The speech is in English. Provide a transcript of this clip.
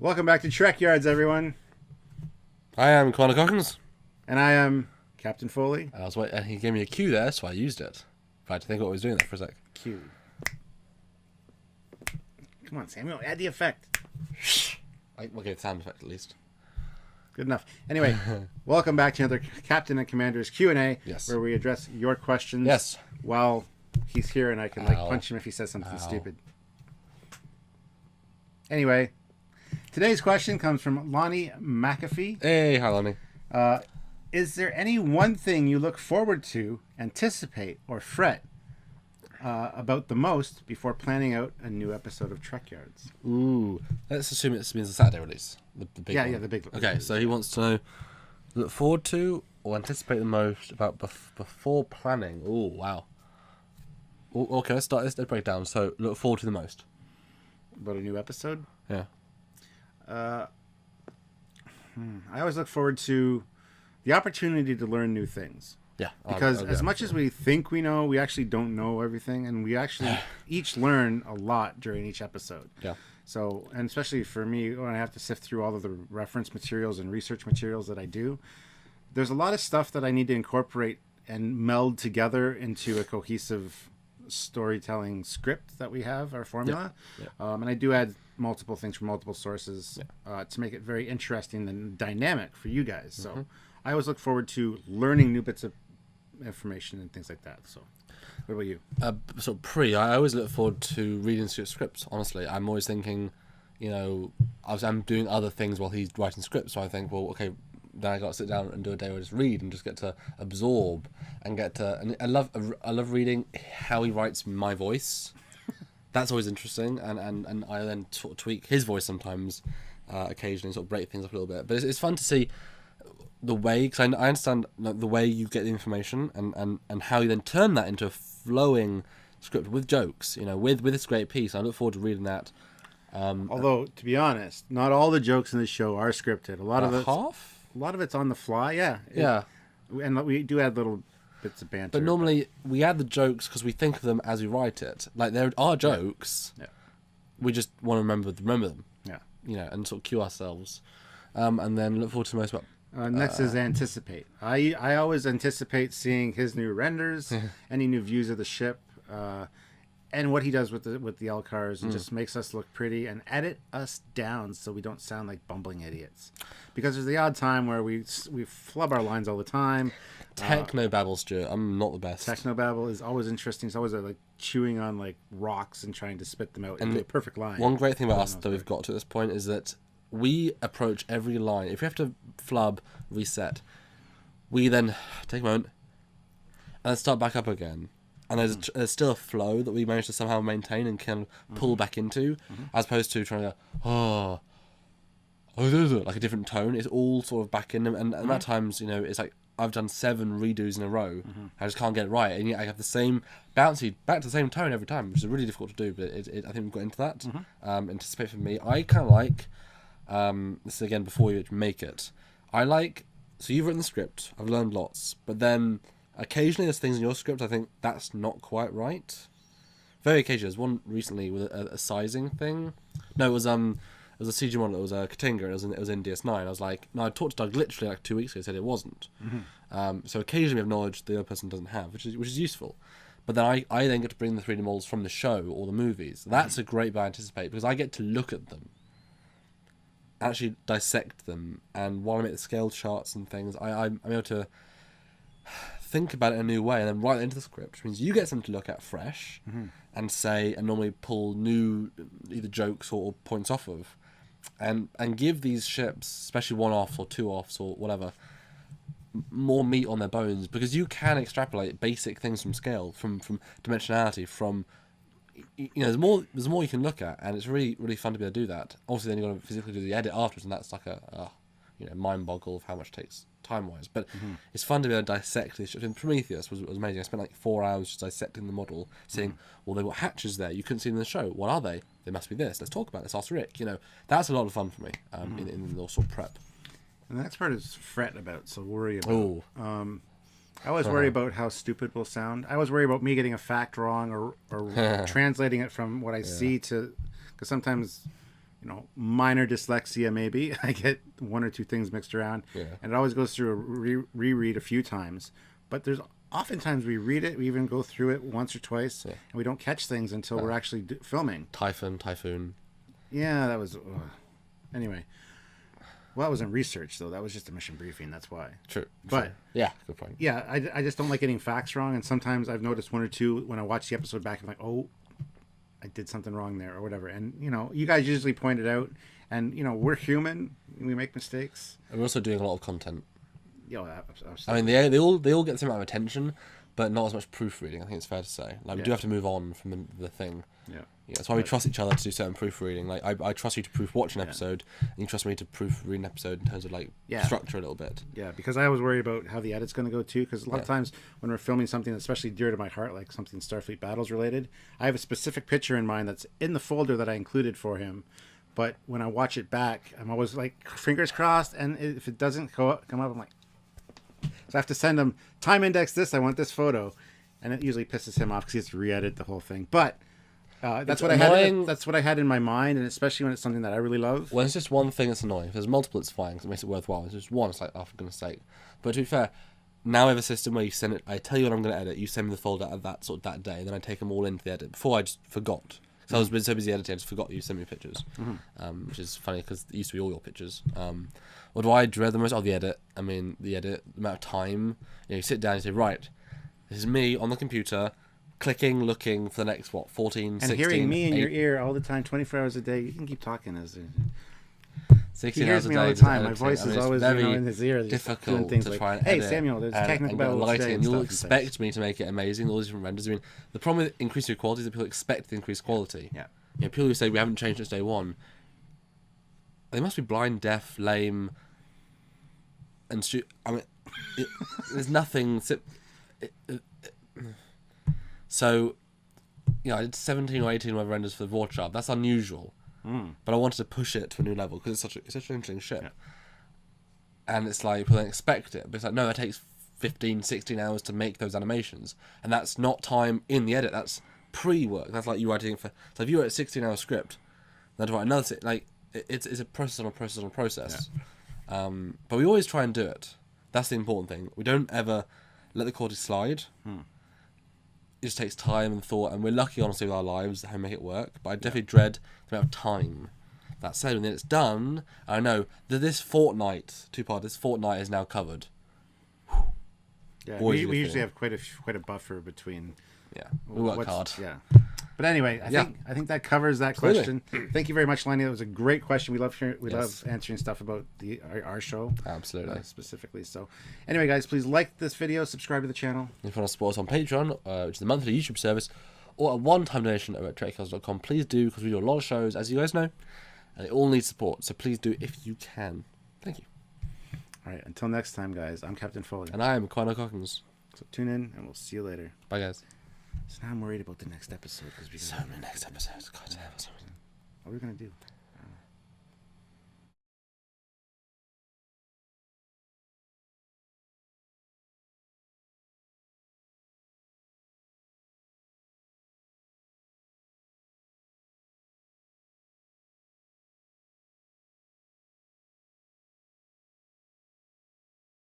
Welcome back to Trekyards, everyone. I am Connor Cockins. And I am Captain Foley. And he gave me a cue there, so I used it. I had to think what I was doing there for a sec. Q. Come on, Samuel, add the effect. We'll give the sound effect at least. Good enough. Anyway, welcome back to another Captain and Commander's Q&A, Yes. where we address your questions Yes. while he's here, and I can punch him if he says something stupid. Anyway, today's question comes from Lonnie McAfee. Hey, hi Lonnie. Is there any one thing you look forward to, anticipate, or fret about the most before planning out a new episode of Trekyards? Ooh, let's assume it means a Saturday release. The big one. Yeah, the big one. Okay, so he wants to know, look forward to or anticipate the most about before planning. Ooh, wow. Okay, let's break it down. So, look forward to the most. About a new episode? Yeah. I always look forward to the opportunity to learn new things. Yeah. Because as much as we think we know, we actually don't know everything, and we actually each learn a lot during each episode. Yeah. So, and especially for me, when I have to sift through all of the reference materials and research materials that I do, there's a lot of stuff that I need to incorporate and meld together into a cohesive storytelling script that we have, our formula. Yeah. And I do add multiple things from multiple sources to make it very interesting and dynamic for you guys. So I always look forward to learning new bits of information and things like that. So what about you? I always look forward to reading scripts. Honestly, I'm always thinking, I'm doing other things while he's writing scripts. So I think, well, okay, then I got to sit down and do a day where I just read and just get to absorb and get to. And I love reading how he writes my voice. That's always interesting, and I then sort of tweak his voice sometimes, occasionally, sort of break things up a little bit. But it's fun to see the way, because I understand the way you get the information and how you then turn that into a flowing script with jokes, with this great piece. I look forward to reading that. Although, to be honest, not all the jokes in this show are scripted. A lot of it's on the fly. Yeah. And we do add little bits of banter. But normally we add the jokes because we think of them as we write it. Like there are jokes. Yeah. We just want to remember them. Yeah. And sort of cue ourselves. And then look forward to the most about. Next is anticipate. I always anticipate seeing his new renders, any new views of the ship, and what he does with the Elcars, and just makes us look pretty and edit us down so we don't sound like bumbling idiots. Because there's the odd time where we flub our lines all the time. Technobabble, Stuart. I'm not the best. Technobabble is always interesting. It's always like chewing on like rocks and trying to spit them out into a perfect line. One great thing about us that we've got to this point is that we approach every line. If we have to flub, reset, we then take a moment and then start back up again. And there's still a flow that we manage to somehow maintain and can pull back into, as opposed to trying to like a different tone. It's all sort of back in, and at times, it's like I've done 7 redos in a row. I just can't get it right, and yet I have the same bouncy back to the same tone every time, which is really difficult to do. But I think we've got into that. Anticipate for me, I kind of like. This is again before you make it. I like. So you've written the script. I've learned lots, but then occasionally there's things in your script I think that's not quite right. Very occasionally. There's one recently with a sizing thing. No, it was a CG model. It was a Katinga. It was in DS9. I was like, no, I talked to Doug literally like 2 weeks ago. He said it wasn't. So occasionally we have knowledge the other person doesn't have, which is useful. But then I then get to bring the 3D models from the show or the movies. That's a great bit I anticipate because I get to look at them, actually dissect them, and while I make the scale charts and things, I'm able to think about it in a new way and then write it into the script, which means you get something to look at fresh and say, and normally pull new either jokes or points off of, and give these ships, especially one-offs or two-offs or whatever, more meat on their bones, because you can extrapolate basic things from scale, from dimensionality, from there's more you can look at, and it's really, really fun to be able to do that. Obviously, then you've got to physically do the edit afterwards, and that's like a mind boggle of how much it takes time-wise. But it's fun to be able to dissect this. And Prometheus was amazing. I spent like 4 hours just dissecting the model, saying, well, they've got hatches there. You couldn't see them in the show. What are they? They must be this. Let's talk about this. Ask Rick. That's a lot of fun for me in the sort of prep. And the next part is fret about, so worry about. I always worry about how stupid we'll sound. I always worry about me getting a fact wrong or translating it from what I see to... Because sometimes minor dyslexia maybe. I get one or two things mixed around, and it always goes through a reread a few times. But there's oftentimes we read it, we even go through it once or twice, and we don't catch things until we're actually filming. Typhoon. Yeah, that was... Anyway. Well, that wasn't research, though. That was just a mission briefing. That's why. True. But yeah, good point. Yeah, I just don't like getting facts wrong. And sometimes I've noticed one or two when I watch the episode back. I'm like, oh, I did something wrong there or whatever. And, you guys usually point it out. And, we're human. We make mistakes. And we're also doing a lot of content. Yeah, absolutely. I mean, they all get the same amount of attention, but not as much proofreading. I think it's fair to say. Like, we do have to move on from the thing. Yeah. That's why we trust each other to do certain proofreading. Like, I trust you to proof watch an episode, and you trust me to proofread an episode in terms of structure a little bit. Yeah, because I always worry about how the edit's going to go too. Because a lot of times when we're filming something that's especially dear to my heart, like something Starfleet Battles related, I have a specific picture in mind that's in the folder that I included for him. But when I watch it back, I'm always like fingers crossed, and if it doesn't come up, I'm like, so I have to send him time index this. I want this photo, and it usually pisses him off because he has to re-edit the whole thing. But that's what annoying. That's what I had in my mind, and especially when it's something that I really love. When it's just one thing that's annoying. If there's multiple, it's fine because it makes it worthwhile. It's just one. It's like, oh, for goodness sake. But to be fair, now I have a system where you send it. I tell you what I'm going to edit. You send me the folder at that day, and then I take them all into the edit. Before I just forgot. So I was so busy editing, I just forgot you sent me pictures, which is funny because it used to be all your pictures. What do I dread the most? Oh, the edit. I mean, the amount of time. You sit down and say, right, this is me on the computer, clicking, looking for the next, 14, 16... And hearing me in your ear all the time, 24 hours a day. You can keep talking as... 16 he hears hours a me day all the time. My voice is it's always in his ear. Difficult things to like, try and hey, edit Samuel, there's technical about lighting, and you'll expect things. me to make it amazing, all these different renders. I mean, the problem with increasing quality is that people expect the increased quality. Yeah. People who say we haven't changed since day one, they must be blind, deaf, lame, and I mean, there's nothing. So, I did 17 or 18 web renders for the Vorchard. That's unusual. But I wanted to push it to a new level because it's such an interesting ship. Yeah. And it's like, people don't expect it. But it's like, no, it takes 15, 16 hours to make those animations. And that's not time in the edit. That's pre-work. That's like you writing for... So if you write a 16-hour script, then to write another... It's a process on a process on a process. Yeah. But we always try and do it. That's the important thing. We don't ever let the quality slide. It just takes time and thought, and we're lucky, honestly, with our lives how we make it work. But I definitely dread the amount of time. That said, when it's done, I know that this fortnight is now covered. Yeah, we usually have quite a buffer between. Yeah, we work hard. Yeah, but anyway, I think that covers that question. Thank you very much, Lenny. That was a great question. We love love answering stuff about our show. Absolutely, specifically. So, anyway, guys, please like this video, subscribe to the channel. If you want to support us on Patreon, which is the monthly YouTube service, or a one-time donation over at Trekyards.com, please do, because we do a lot of shows, as you guys know, and they all need support. So please do if you can. Thank you. All right, until next time, guys. I'm Captain Foley, and I am Connor Cockins. So tune in, and we'll see you later. Bye, guys. So now I'm worried about the next episode because we so many next episodes. God damn, what are we gonna do?